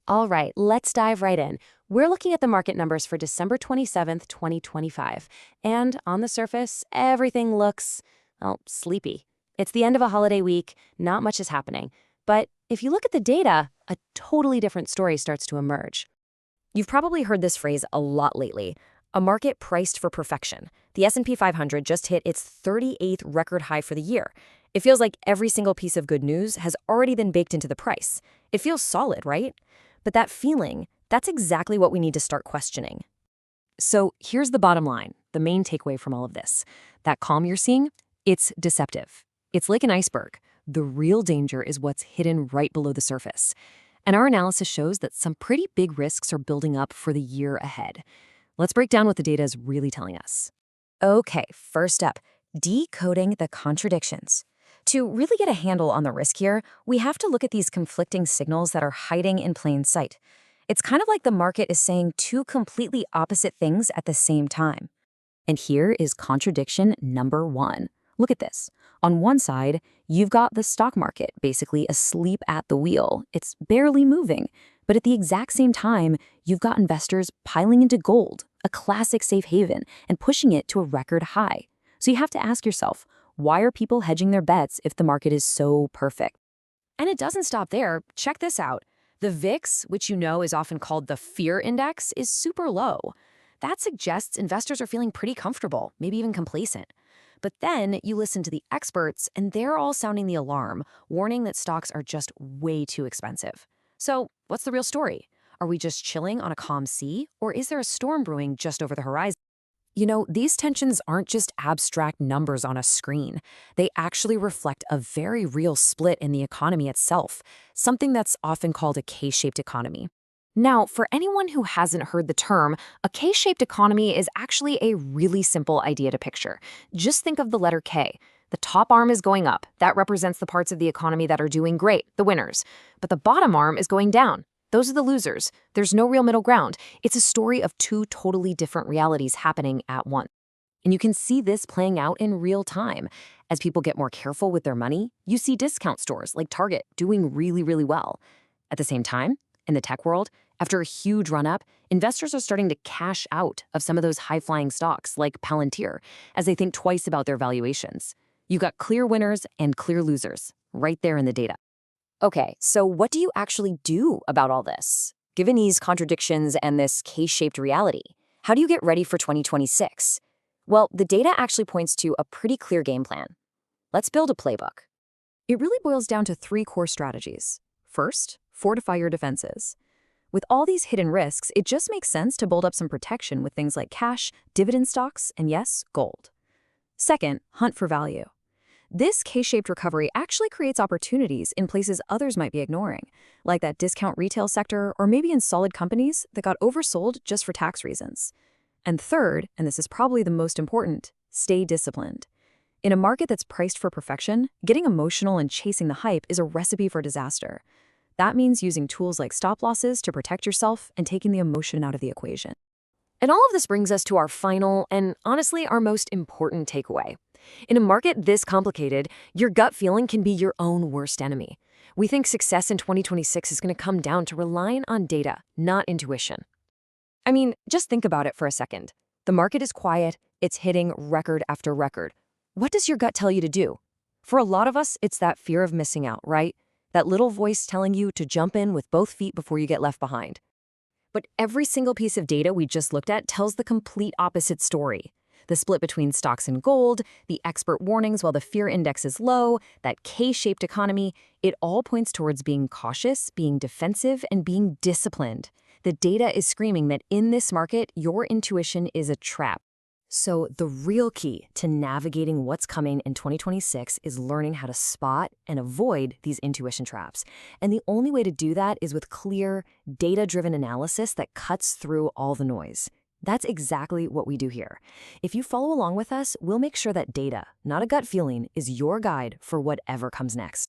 All right, let's dive right in. We're looking at the market numbers for December 27th, 2025. And on the surface, everything looks, well, sleepy. It's the end of a holiday week, not much is happening. But if you look at the data, a totally different story starts to emerge. You've probably heard this phrase a lot lately, a market priced for perfection. The S&P 500 just hit its 38th record high for the year. It feels like every single piece of good news has already been baked into the price. It feels solid, right? But that feeling, that's exactly what we need to start questioning. So here's the bottom line, the main takeaway from all of this. That calm you're seeing, it's deceptive. It's like an iceberg. The real danger is what's hidden right below the surface. And our analysis shows that some pretty big risks are building up for the year ahead. Let's break down what the data is really telling us. Okay, first up, decoding the contradictions. To really get a handle on the risk here, we have to look at these conflicting signals that are hiding in plain sight. It's kind of like the market is saying two completely opposite things at the same time. And here is contradiction number one. Look at this. On one side, you've got the stock market basically asleep at the wheel. It's barely moving. But at the exact same time, you've got investors piling into gold, a classic safe haven, and pushing it to a record high. So you have to ask yourself, why are people hedging their bets if the market is so perfect? And it doesn't stop there. Check this out. The VIX, which you know is often called the fear index, is super low. That suggests investors are feeling pretty comfortable, maybe even complacent. But then you listen to the experts, and they're all sounding the alarm, warning that stocks are just way too expensive. So what's the real story? Are we just chilling on a calm sea, or is there a storm brewing just over the horizon? You know, these tensions aren't just abstract numbers on a screen. They actually reflect a very real split in the economy itself, something that's often called a K-shaped economy. Now, for anyone who hasn't heard the term, a K-shaped economy is actually a really simple idea to picture. Just think of the letter K. The top arm is going up. That represents the parts of the economy that are doing great, the winners. But the bottom arm is going down. Those are the losers. There's no real middle ground. It's a story of two totally different realities happening at once. And you can see this playing out in real time. As people get more careful with their money, you see discount stores like Target doing really, really well. At the same time, in the tech world, after a huge run-up, investors are starting to cash out of some of those high-flying stocks like Palantir as they think twice about their valuations. You've got clear winners and clear losers right there in the data. Okay, so what do you actually do about all this? Given these contradictions and this K-shaped reality, how do you get ready for 2026? Well, the data actually points to a pretty clear game plan. Let's build a playbook. It really boils down to three core strategies. First, fortify your defenses. With all these hidden risks, it just makes sense to build up some protection with things like cash, dividend stocks, and yes, gold. Second, hunt for value. This K-shaped recovery actually creates opportunities in places others might be ignoring, like that discount retail sector or maybe in solid companies that got oversold just for tax reasons. And third, and this is probably the most important, stay disciplined. In a market that's priced for perfection, getting emotional and chasing the hype is a recipe for disaster. That means using tools like stop losses to protect yourself and taking the emotion out of the equation. And all of this brings us to our final and honestly our most important takeaway. In a market this complicated, your gut feeling can be your own worst enemy. We think success in 2026 is going to come down to relying on data, not intuition. I mean, just think about it for a second. The market is quiet, it's hitting record after record. What does your gut tell you to do? For a lot of us, it's that fear of missing out, right? That little voice telling you to jump in with both feet before you get left behind. But every single piece of data we just looked at tells the complete opposite story. The split between stocks and gold, the expert warnings while the fear index is low, that K-shaped economy, it all points towards being cautious, being defensive, and being disciplined. The data is screaming that in this market, your intuition is a trap. So the real key to navigating what's coming in 2026 is learning how to spot and avoid these intuition traps. And the only way to do that is with clear, data-driven analysis that cuts through all the noise. That's exactly what we do here. If you follow along with us, we'll make sure that data, not a gut feeling, is your guide for whatever comes next.